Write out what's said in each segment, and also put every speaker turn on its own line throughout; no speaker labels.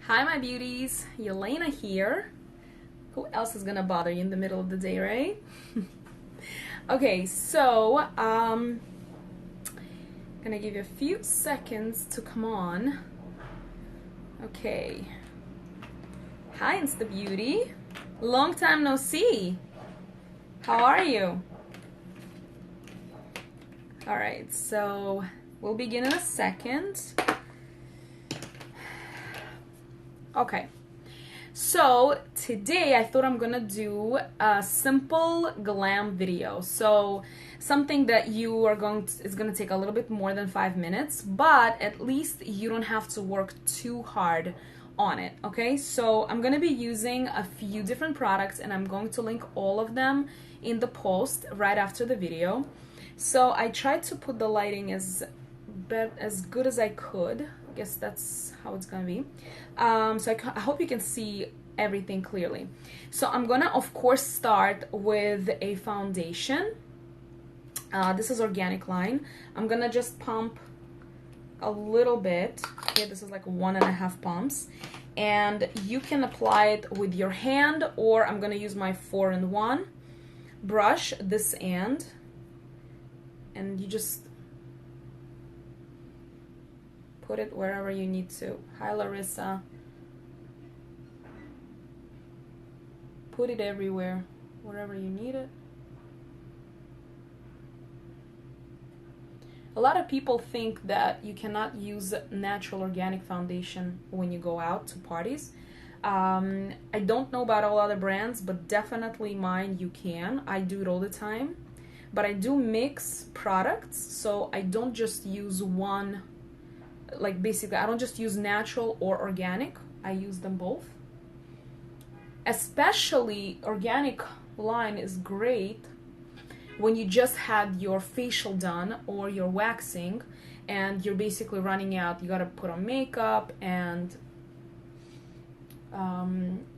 Hi, my beauties. Yelena here. Who else is gonna bother you in the middle of the day, right? Okay, so gonna give you a few seconds to come on. Okay. Hi, Insta Beauty. Long time no see. How are you? All right, so we'll begin in a second. Okay. So today I thought I'm gonna do a simple glam video. So something that you are is gonna take a little bit more than 5 minutes, but at least you don't have to work too hard on it. Okay, so I'm gonna be using a few different products and I'm going to link all of them in the post right after the video. So I tried to put the lighting as good as I could. I guess that's how it's gonna be. So I hope you can see everything clearly. So I'm gonna of course start with a foundation. This is organic line. I'm gonna just pump a little bit. Okay, this is like 1.5 pumps, and you can apply it with your hand, or I'm gonna use my 4-in-1 brush, this end, and you just put it wherever you need to. Hi, Larissa. Put it everywhere, wherever you need it. A lot of people think that you cannot use natural organic foundation when you go out to parties. I don't know about all other brands, but definitely mine you can. I do it all the time. But I do mix products, so I don't just use one. Like basically I don't just use natural or organic, I use them both. Especially organic line is great when you just had your facial done or your waxing and you're basically running out, you gotta put on makeup and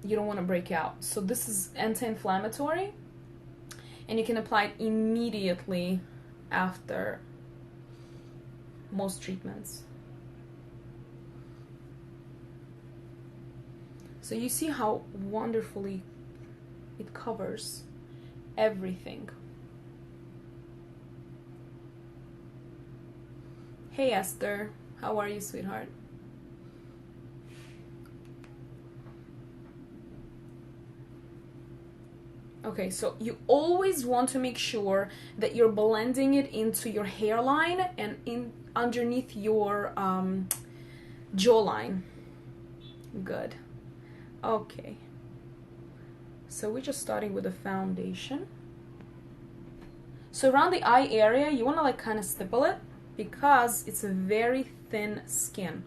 you don't want to break out. So this is anti-inflammatory and you can apply it immediately after most treatments. So you see how wonderfully it covers everything. Hey Esther, how are you, sweetheart? Okay, so you always want to make sure that you're blending it into your hairline and in underneath your jawline. Good. Okay, so we're just starting with the foundation. So around the eye area, you want to like kind of stipple it because it's a very thin skin.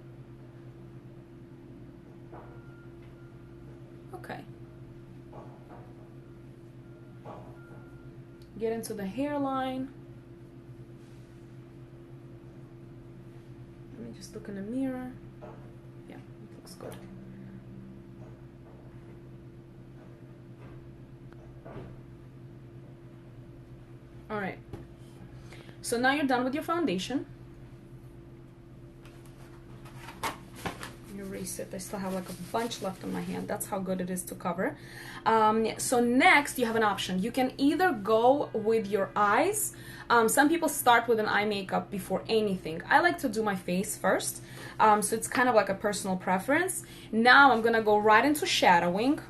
Okay. Get into the hairline. Let me just look in the mirror. Yeah, it looks good. All right, so now you're done with your foundation. Erase it. I still have like a bunch left on my hand. That's how good it is to cover. So next you have an option. You can either go with your eyes. Some people start with an eye makeup before anything. I like to do my face first. So it's kind of like a personal preference. Now I'm gonna go right into shadowing.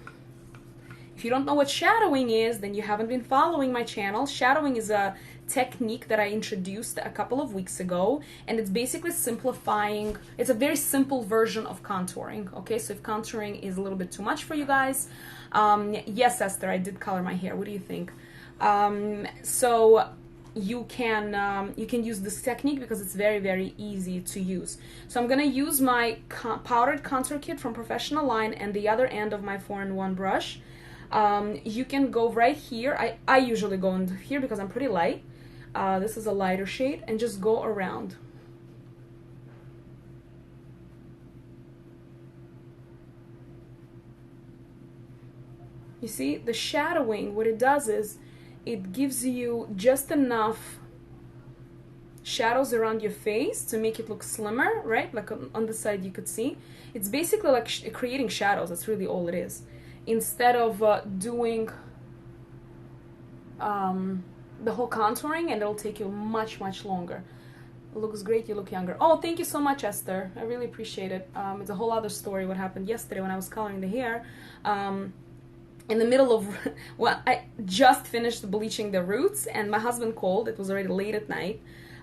If you don't know what shadowing is, then you haven't been following my channel. Shadowing is a technique that I introduced a couple of weeks ago, and it's basically simplifying. It's a very simple version of contouring. Okay, so if contouring is a little bit too much for you guys, yes, Esther, I did color my hair. What do you think? So you can use this technique because it's very, very easy to use. So I'm gonna use my powdered contour kit from Professional Line and the other end of my 4-in-1 brush. You can go right here. I usually go in here because I'm pretty light. This is a lighter shade, and just go around. You see, the shadowing, what it does is it gives you just enough shadows around your face to make it look slimmer, right? Like on the side you could see. It's basically like creating shadows. That's really all it is. Instead of doing the whole contouring, and it'll take you much, much longer. It looks great, you look younger. Oh, thank you so much, Esther. I really appreciate it. It's a whole other story what happened yesterday when I was coloring the hair. In the middle of, well, I just finished bleaching the roots, and my husband called. It was already late at night.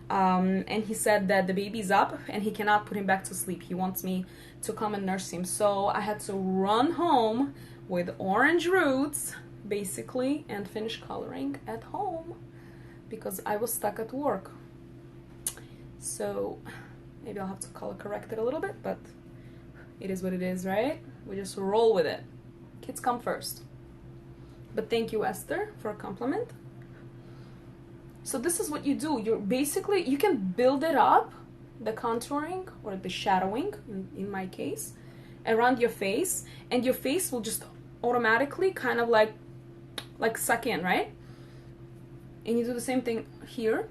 And he said that the baby's up and he cannot put him back to sleep. He wants me to come and nurse him. So I had to run home with orange roots, basically, and finish coloring at home because I was stuck at work. So maybe I'll have to color correct it a little bit, but it is what it is, right? We just roll with it. Kids come first. But thank you, Esther, for a compliment. So this is what you do. You're basically, you can build it up, the contouring or the shadowing, in my case, around your face, and your face will just automatically kind of like suck in, right? And you do the same thing here.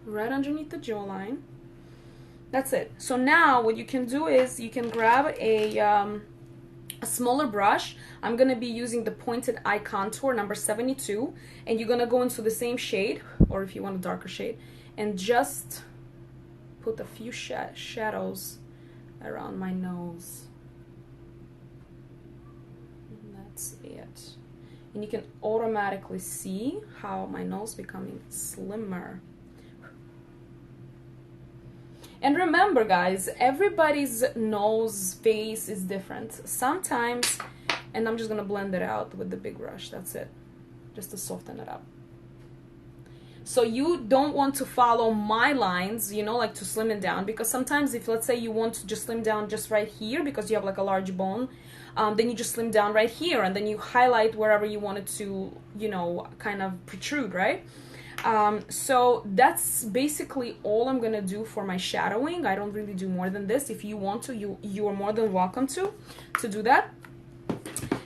Right underneath the jawline. That's it. So now what you can do is you can grab a smaller brush. I'm gonna be using the Pointed Eye Contour number 72, and you're gonna go into the same shade, or if you want a darker shade, and just put a few shadows around my nose. And that's it. And you can automatically see how my nose becoming slimmer. And remember, guys, everybody's nose, face is different. Sometimes, and I'm just gonna blend it out with the big brush, that's it, just to soften it up. So you don't want to follow my lines, you know, like to slim it down, because sometimes if, let's say, you want to just slim down just right here because you have like a large bone, then you just slim down right here, and then you highlight wherever you want it to, you know, kind of protrude, right? So that's basically all I'm gonna do for my shadowing. I don't really do more than this. If you want to, you are more than welcome to do that.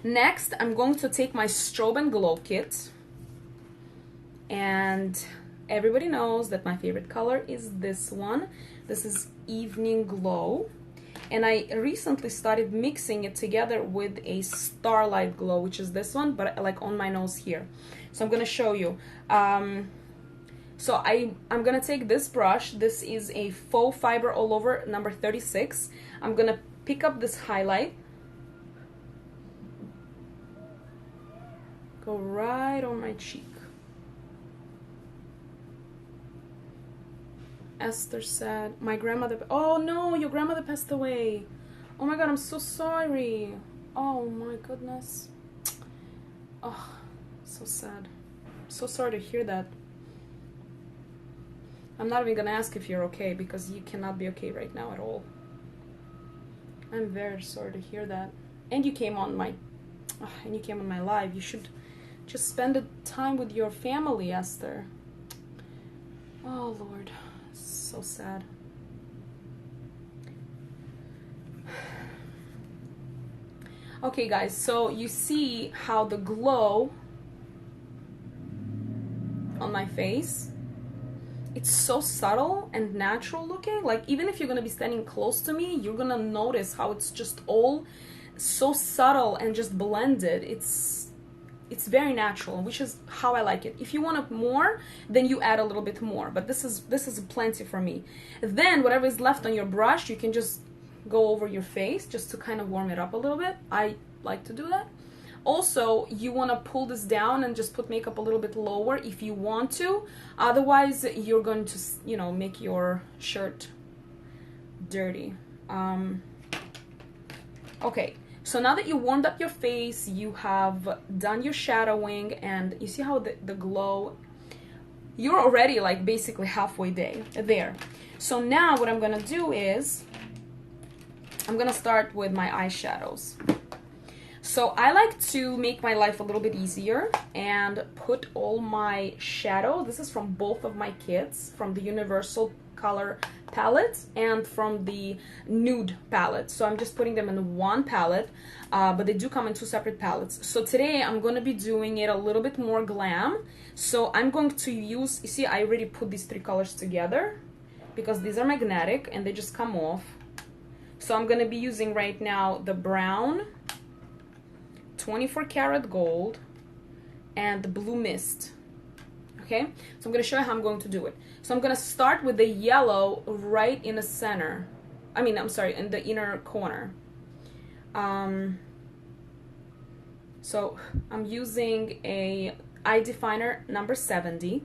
Next, I'm going to take my Strobe and Glow kit, and everybody knows that my favorite color is this one. This is Evening Glow, and I recently started mixing it together with a Starlight Glow, which is this one, but like on my nose here. So I'm gonna show you. So I'm gonna take this brush. This is a Faux Fiber All Over number 36. I'm gonna pick up this highlight, go right on my cheek. Esther said, my grandmother, oh no, your grandmother passed away. Oh my God, I'm so sorry. Oh my goodness. Oh, so sad. So sorry to hear that. I'm not even gonna ask if you're okay, because you cannot be okay right now at all. I'm very sorry to hear that. And you came on my live. You should just spend the time with your family, Esther. Oh Lord, so sad. Okay guys, so you see how the glow on my face, it's so subtle and natural looking. Like, even if you're gonna be standing close to me, you're gonna notice how it's just all so subtle and just blended. It's very natural, which is how I like it. If you want more, then you add a little bit more, but this is plenty for me. Then whatever is left on your brush, you can just go over your face just to kind of warm it up a little bit. I like to do that. Also, you want to pull this down and just put makeup a little bit lower if you want to. Otherwise, you're going to, you know, make your shirt dirty. Okay, so now that you warmed up your face, you have done your shadowing, and you see how the glow, you're already like basically halfway there. So now what I'm going to do is, I'm going to start with my eyeshadows. So I like to make my life a little bit easier and put all my shadow. This is from both of my kits, from the Universal Color palette and from the Nude palette. So I'm just putting them in one palette, but they do come in two separate palettes. So today I'm going to be doing it a little bit more glam. So I'm going to use, you see, I already put these three colors together because these are magnetic and they just come off. So I'm going to be using right now the brown, 24 karat gold, and the blue mist. Okay, so I'm going to show you how I'm going to do it. So I'm going to start with the yellow right in the center. I'm sorry, in the inner corner. So I'm using a eye definer number 70.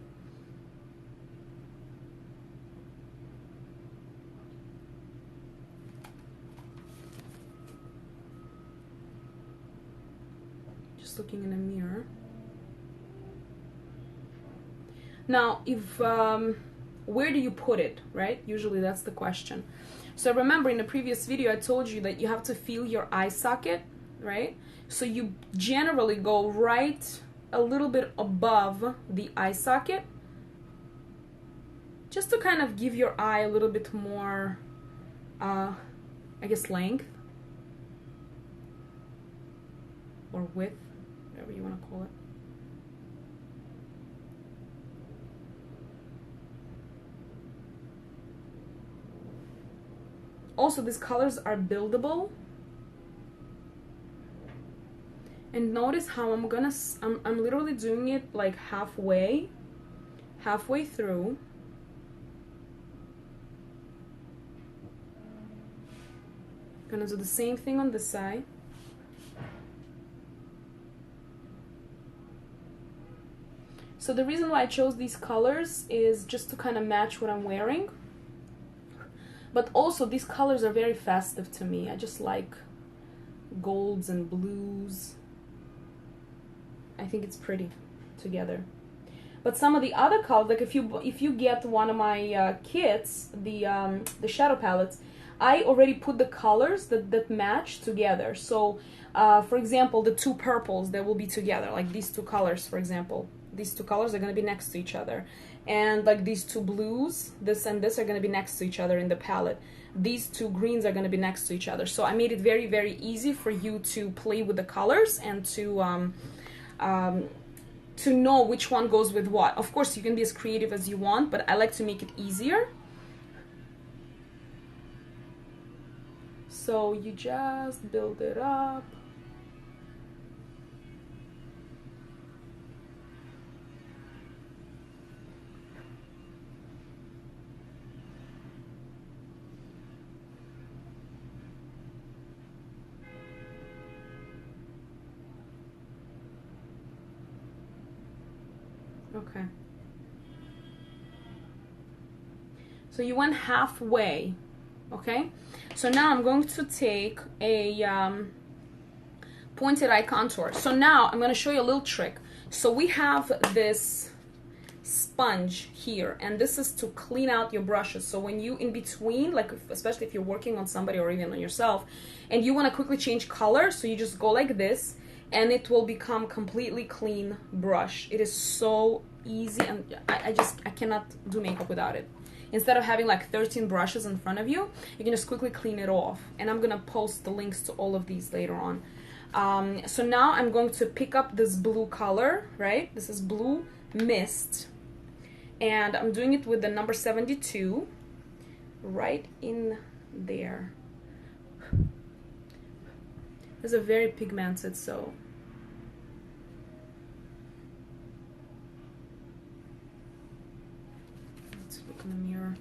Just looking in a mirror. Now, if where do you put it, right? Usually that's the question. So remember in the previous video I told you that you have to feel your eye socket, right? So you generally go right a little bit above the eye socket, just to kind of give your eye a little bit more, I guess, length or width, whatever you want to call it. Also, these colors are buildable. And notice how I'm literally doing it like halfway through. Gonna do the same thing on this side. So the reason why I chose these colors is just to kind of match what I'm wearing. But also these colors are very festive to me. I just like golds and blues. I think it's pretty together. But some of the other colors, like if you get one of my kits, the shadow palettes, I already put the colors that match together. So for example, the two purples, they will be together, like these two colors, for example. These two colors are going to be next to each other. And like these two blues, this and this, are going to be next to each other in the palette. These two greens are going to be next to each other. So I made it very, very easy for you to play with the colors and to know which one goes with what. Of course, you can be as creative as you want, but I like to make it easier. So you just build it up. Okay. So you went halfway, okay? So now I'm going to take a pointed eye contour. So now I'm going to show you a little trick. So we have this sponge here, and this is to clean out your brushes. So when you in between, like especially if you're working on somebody or even on yourself, and you want to quickly change color, so you just go like this, and it will become completely clean brush. It is so easy, and I cannot do makeup without it. Instead of having like 13 brushes in front of you, you can just quickly clean it off. And I'm gonna post the links to all of these later on. So now I'm going to pick up this blue color, right? This is blue mist. And I'm doing it with the number 72 right in there. It's a very pigmented, so let's look in the mirror.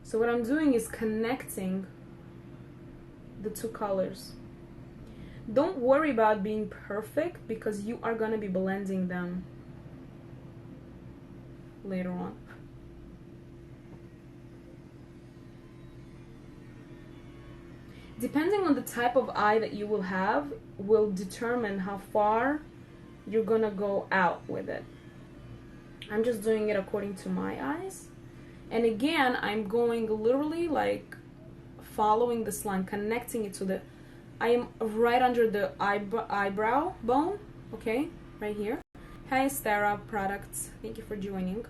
So what I'm doing is connecting the two colors. Don't worry about being perfect because you are going to be blending them later on. Depending on the type of eye that you will have will determine how far you're gonna go out with it. I'm just doing it according to my eyes, And again, I'm going literally like following this line, connecting it to the, I am right under the eyebrow bone, okay, right here. Hi Stara Products, thank you for joining.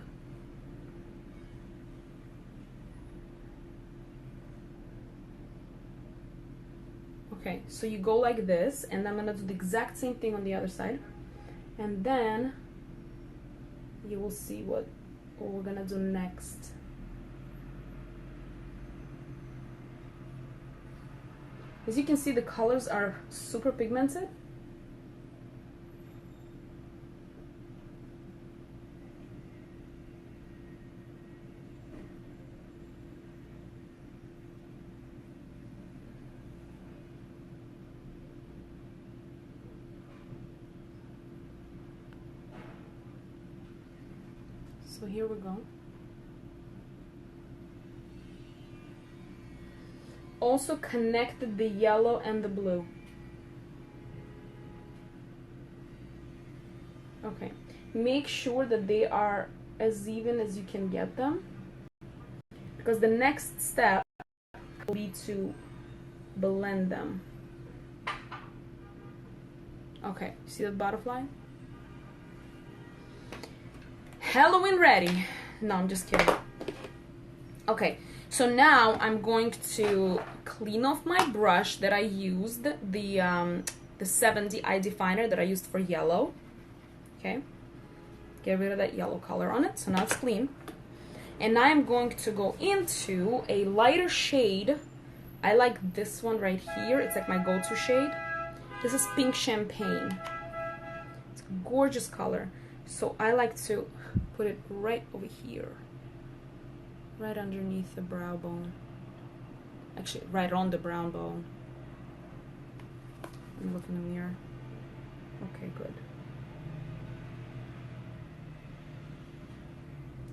Okay, so you go like this, and I'm gonna do the exact same thing on the other side, and then you will see what we're gonna do next. As you can see, the colors are super pigmented. So here we go. Also connect the yellow and the blue. Okay, make sure that they are as even as you can get them, because the next step will be to blend them. Okay, see the butterfly? Halloween ready. No, I'm just kidding. Okay, so now I'm going to clean off my brush that I used, the 70 eye definer that I used for yellow. Okay, get rid of that yellow color on it, so now it's clean. And now I'm going to go into a lighter shade. I like this one right here. It's like my go-to shade. This is Pink Champagne. It's a gorgeous color. So I like to put it right over here, right underneath the brow bone. Actually, right on the brow bone. Let me look in the mirror. Okay, good.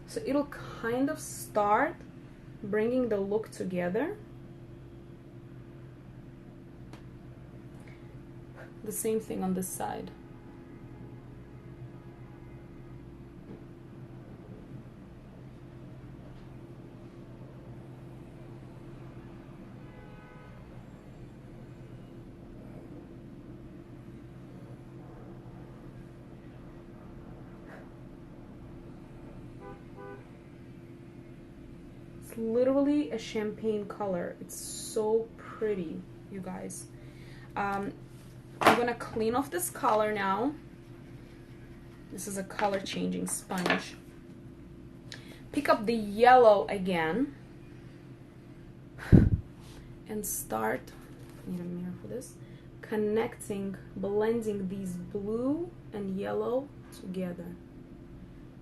So it'll kind of start bringing the look together. The same thing on this side. It's literally a champagne color. It's so pretty, you guys. I'm gonna clean off this color now. This is a color changing sponge. Pick up the yellow again and start, I need a mirror for this, connecting, blending these blue and yellow together.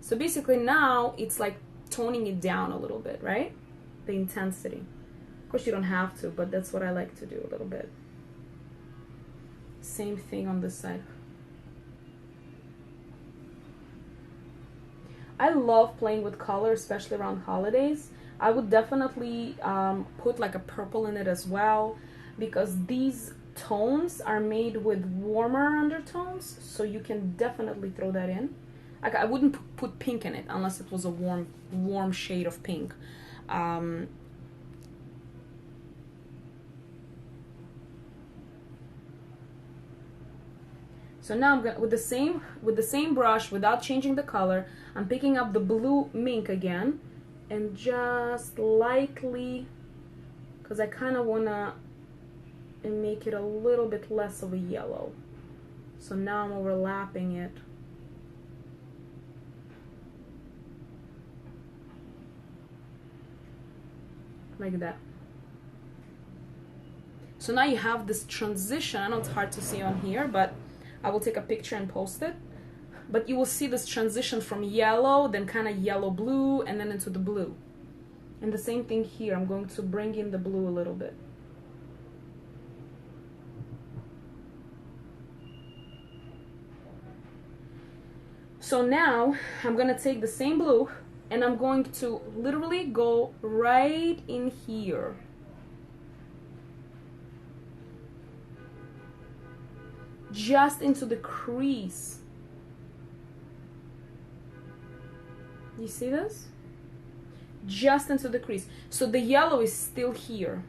So basically now it's like toning it down a little bit, right? The intensity. Of course you don't have to, but that's what I like to do a little bit. Same thing on this side. I love playing with color, especially around holidays. I would definitely put like a purple in it as well, because these tones are made with warmer undertones, so you can definitely throw that in. Like, I wouldn't put pink in it unless it was a warm shade of pink. So now I'm gonna, with the same brush, without changing the color, I'm picking up the blue mink again, and just lightly, because I kind of wanna make it a little bit less of a yellow. So now I'm overlapping it. Like that. So now you have this transition. I know it's hard to see on here, but I will take a picture and post it. But you will see this transition from yellow, then kind of yellow blue, and then into the blue. And the same thing here. I'm going to bring in the blue a little bit. So now I'm going to take the same blue, and I'm going to literally go right in here. Just into the crease. You see this? just into the crease. So the yellow is still here.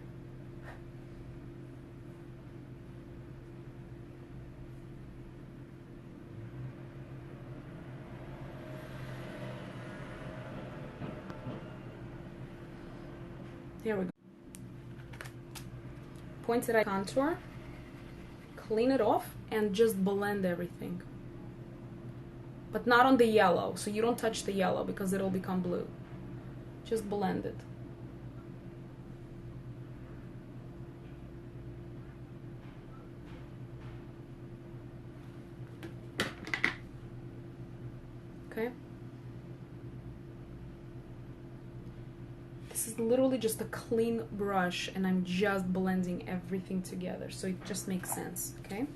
There we go. Pointed eye contour, clean it off, and just blend everything. But not on the yellow, so you don't touch the yellow because it'll become blue. Just blend it. Okay? This is literally just a clean brush, and I'm just blending everything together, so it just makes sense, okay?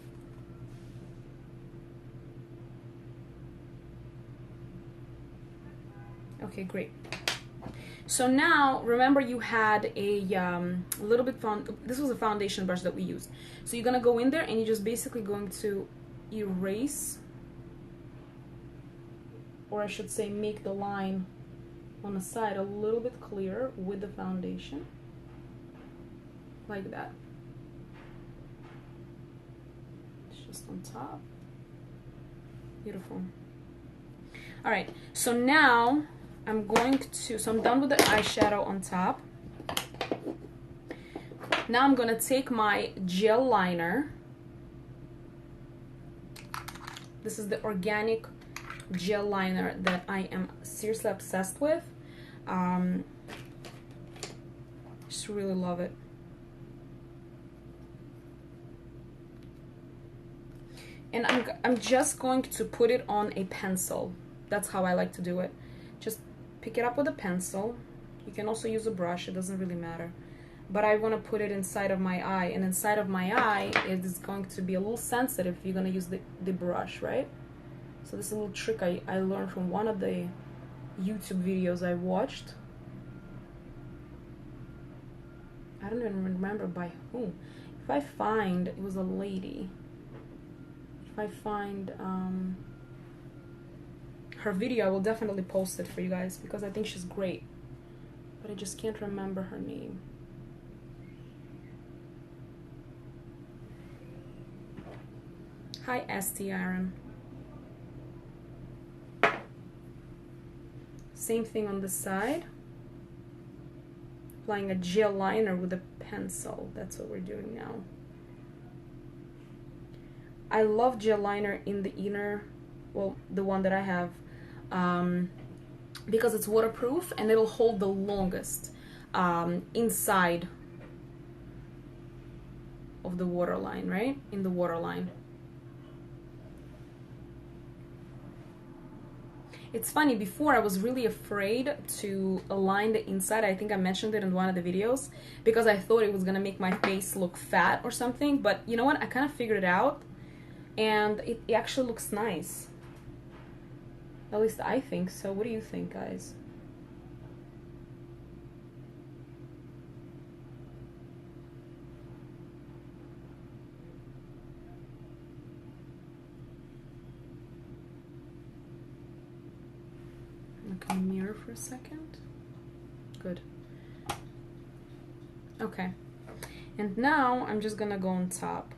Okay, great. So now, remember you had a little bit, this was a foundation brush that we used. So you're gonna go in there and you're just basically going to erase, or I should say make the line on the side a little bit clearer with the foundation. Like that. It's just on top. Beautiful. All right, so now I'm going to, so I'm done with the eyeshadow on top. Now I'm gonna take my gel liner. This is the organic gel liner that I am seriously obsessed with. Just really love it. And I'm just going to put it on a pencil. That's how I like to do it. Just pick it up with a pencil. You can also use a brush, it doesn't really matter. But I want to put it inside of my eye, and inside of my eye it is going to be a little sensitive if you're going to use the brush, right? So this is a little trick I learned from one of the YouTube videos I watched. I don't even remember by whom. If I find, it was a lady. If I find her video, I will definitely post it for you guys because I think she's great. But I just can't remember her name. Hi, ST Aaron. Same thing on the side. Applying a gel liner with a pencil. That's what we're doing now. I love gel liner in the inner, well, the one that I have, because it's waterproof and it'll hold the longest inside of the waterline, right? In the waterline. It's funny, before I was really afraid to align the inside. I think I mentioned it in one of the videos because I thought it was gonna make my face look fat or something, but you know what? I kind of figured it out and it actually looks nice. At least I think so. What do you think, guys? Look in the mirror for a second. Good. Okay. And now I'm just gonna go on top.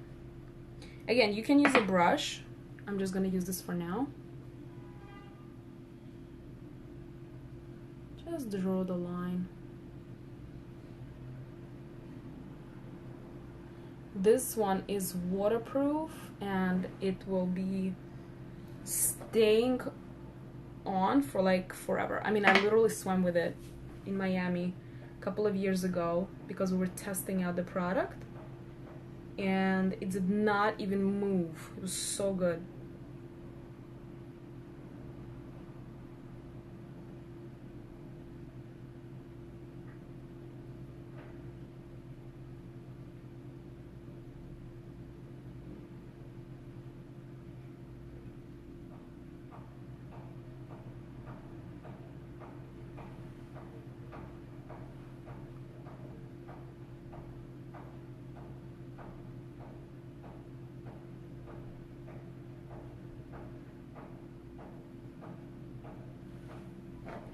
Again, you can use a brush. I'm just gonna use this for now. Just draw the line. This one is waterproof and it will be staying on for like forever. I mean, I literally swam with it in Miami a couple of years ago because we were testing out the product and it did not even move. It was so good.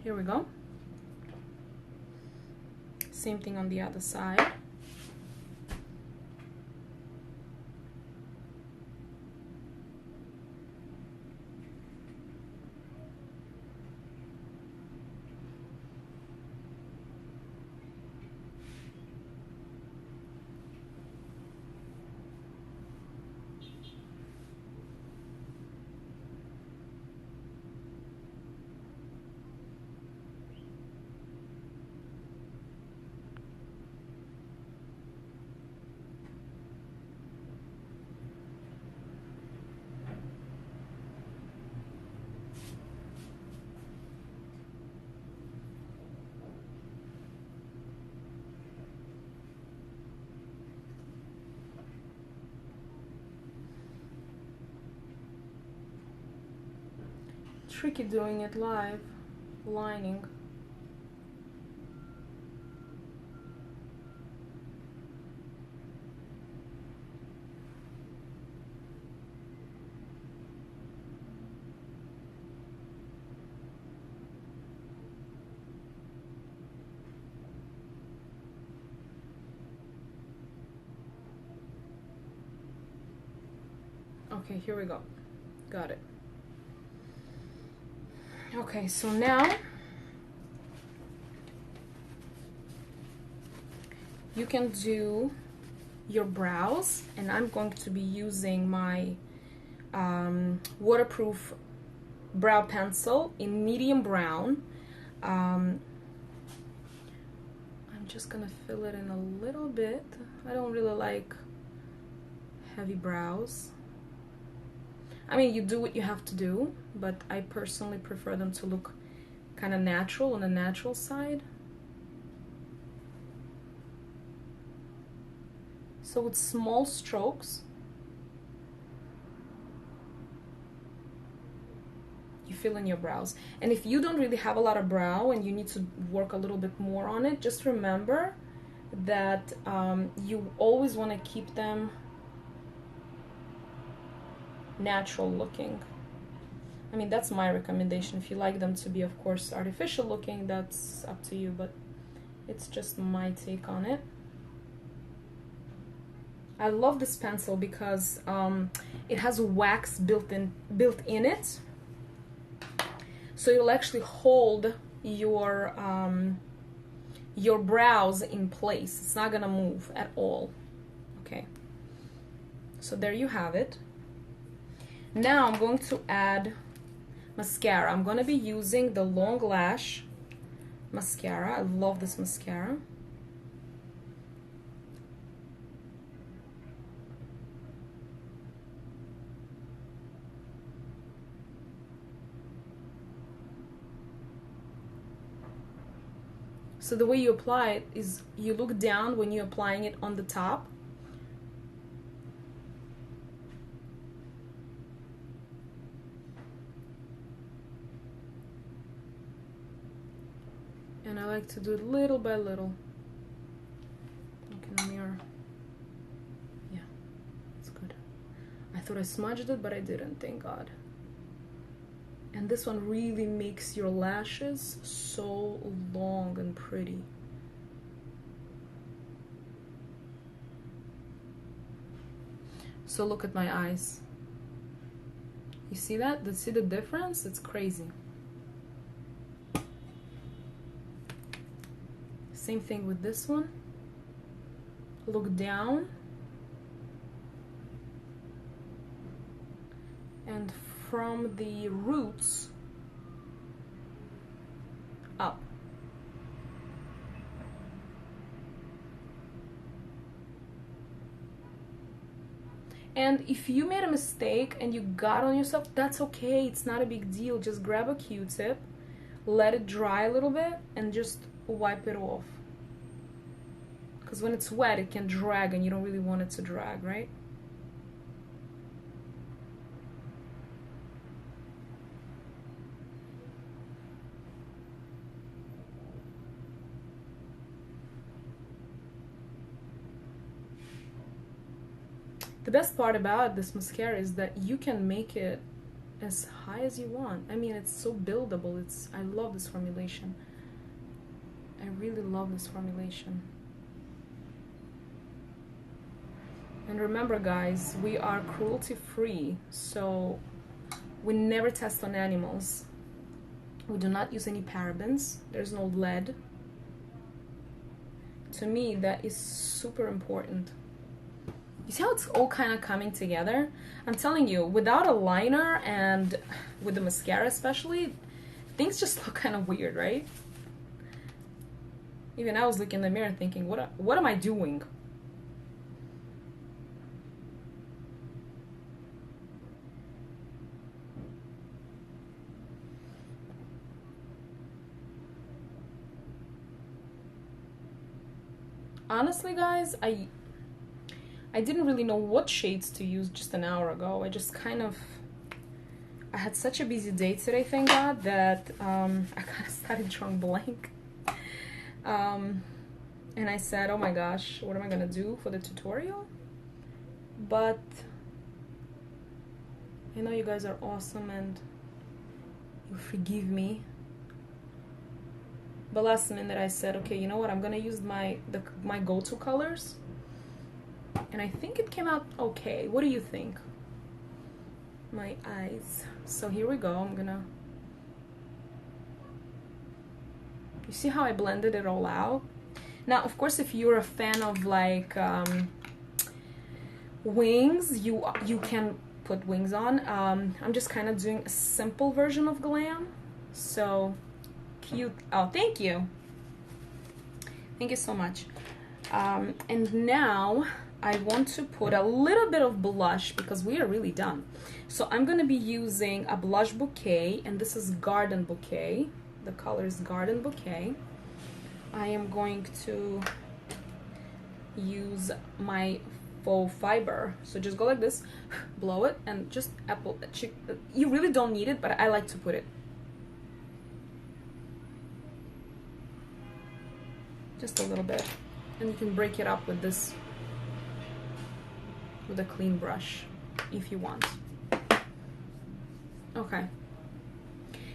Here we go. Same thing on the other side. Tricky doing it live, lining. Okay, here we go. Got it. Okay, so now you can do your brows, and I'm going to be using my waterproof brow pencil in medium brown. I'm just gonna fill it in a little bit. I don't really like heavy brows. I mean, you do what you have to do, but I personally prefer them to look kind of natural, on the natural side. So with small strokes, you fill in your brows. And if you don't really have a lot of brow and you need to work a little bit more on it, just remember that you always want to keep them natural looking. I mean, that's my recommendation. If you like them to be, of course, artificial looking, that's up to you, but it's just my take on it. I love this pencil because it has wax built in it, so it'll actually hold your brows in place. It's not gonna move at all. Okay, so there you have it. Now I'm going to add mascara. I'm going to be using the Long Lash mascara. I love this mascara. So the way you apply it is you look down when you're applying it on the top. And I like to do it little by little. Look in the mirror. Yeah, it's good. I thought I smudged it, but I didn't, thank God. And this one really makes your lashes so long and pretty. So look at my eyes. You see that? See the difference? It's crazy. Same thing with this one. Look down. And from the roots up. And if you made a mistake and you got on yourself, that's okay. It's not a big deal. Just grab a Q-tip, let it dry a little bit, and just wipe it off. Because when it's wet, it can drag, and you don't really want it to drag, right? The best part about this mascara is that you can make it as high as you want. I mean, it's so buildable. I love this formulation. I really love this formulation. And remember guys, we are cruelty free, so we never test on animals. We do not use any parabens. There's no lead. To me, that is super important. You see how it's all kind of coming together? I'm telling you, without a liner and with the mascara especially, things just look kind of weird, right? Even I was looking in the mirror thinking, what am I doing? Honestly, guys, I didn't really know what shades to use just an hour ago. I just kind of, I had such a busy day today, thank God, that I kind of started drawing blank. And I said, oh my gosh, what am I gonna do for the tutorial? But I know you guys are awesome and you forgive me. But last minute I said, okay, you know what, I'm gonna use my go-to colors. And I think it came out okay. What do you think? My eyes. So here we go. I'm gonna... You see how I blended it all out? Now, of course, if you're a fan of like wings, you can put wings on. I'm just kind of doing a simple version of Glam. So cute. Oh, thank you. Thank you so much. And now I want to put a little bit of blush because we are really done. So I'm going to be using a blush bouquet, and this is Garden Bouquet. The color is Garden Bouquet. I am going to use my faux fiber. So just go like this, blow it, and just apple. You really don't need it, but I like to put it. Just a little bit. And you can break it up with this, with a clean brush if you want. Okay.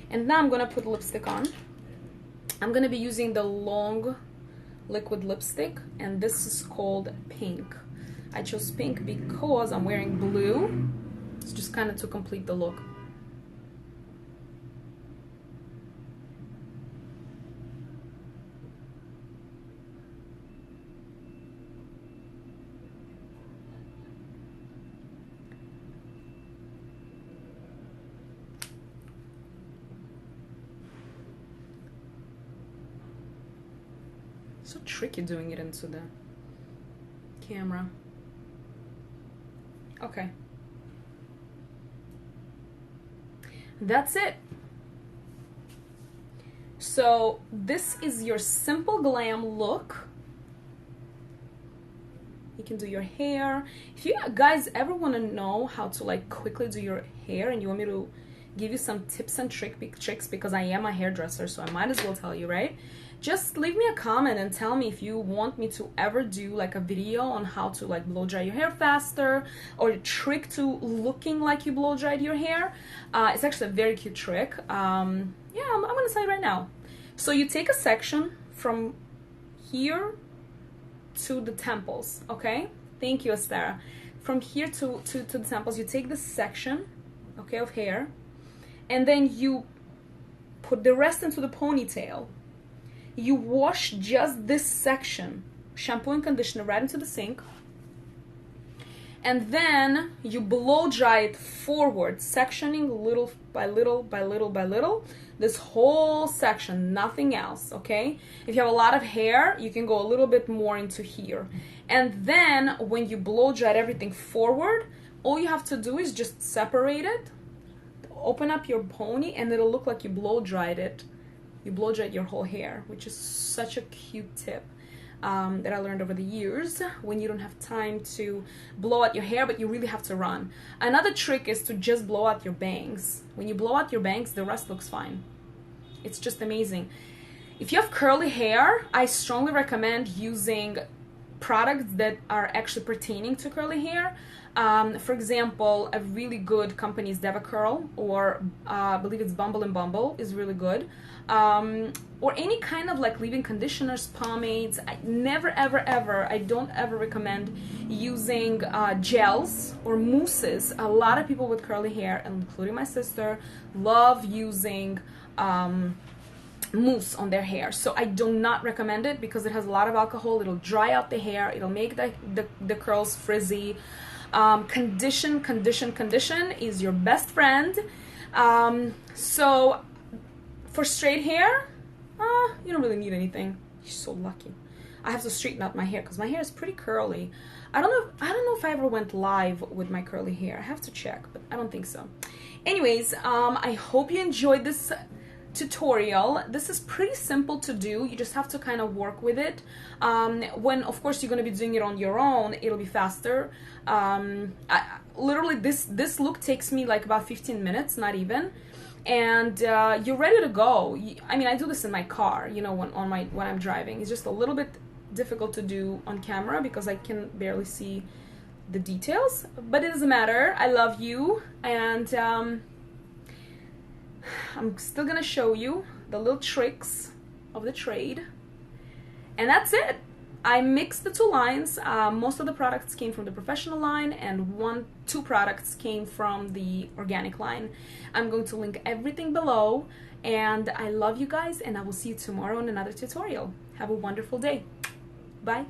And now I'm gonna put lipstick on. I'm gonna be using the long liquid lipstick, and this is called Pink. I chose pink because I'm wearing blue. It's just kind of to complete the look. So tricky doing it into the camera. Okay. That's it. So this is your simple glam look. You can do your hair. If you guys ever want to know how to like quickly do your hair and you want me to give you some tips and tricks, because I am a hairdresser, so I might as well tell you, right? Just leave me a comment and tell me if you want me to ever do like a video on how to like blow dry your hair faster, or a trick to looking like you blow dried your hair. It's actually a very cute trick. Yeah, I'm gonna tell you right now. So you take a section from here to the temples, okay? Thank you, Estera. From here to the temples, you take this section, okay, of hair, and then you put the rest into the ponytail. You wash just this section, shampoo and conditioner, right into the sink, and then you blow dry it forward, sectioning little by little by little by little, this whole section, nothing else, okay? If you have a lot of hair, you can go a little bit more into here. And then when you blow dry everything forward, all you have to do is just separate it, open up your pony, and it'll look like you blow dried it. You blow dried your whole hair, which is such a cute tip that I learned over the years when you don't have time to blow out your hair, but you really have to run. Another trick is to just blow out your bangs. When you blow out your bangs, the rest looks fine. It's just amazing. If you have curly hair, I strongly recommend using products that are actually pertaining to curly hair. For example, a really good company is DevaCurl, or I believe it's Bumble and Bumble is really good. Or any kind of like leave-in conditioners, pomades. I never, ever, ever, I don't ever recommend using gels or mousses. A lot of people with curly hair, including my sister, love using mousse on their hair. So I do not recommend it because it has a lot of alcohol. It'll dry out the hair. It'll make the curls frizzy. Condition is your best friend. So for straight hair, you don't really need anything. You're so lucky. I have to straighten out my hair because my hair is pretty curly. I don't know if I ever went live with my curly hair. I have to check, but I don't think so. Anyways, I hope you enjoyed this tutorial. This is pretty simple to do. You just have to kind of work with it. When of course you're going to be doing it on your own, it'll be faster. Literally this look takes me like about 15 minutes, not even, and you're ready to go. I mean, I do this in my car, you know, when I'm driving. It's just a little bit difficult to do on camera because I can barely see the details, but it doesn't matter. I love you, and I'm still gonna show you the little tricks of the trade, and that's it. I mixed the two lines. Most of the products came from the professional line, and two products came from the organic line. I'm going to link everything below, and I love you guys, and I will see you tomorrow in another tutorial. Have a wonderful day. Bye.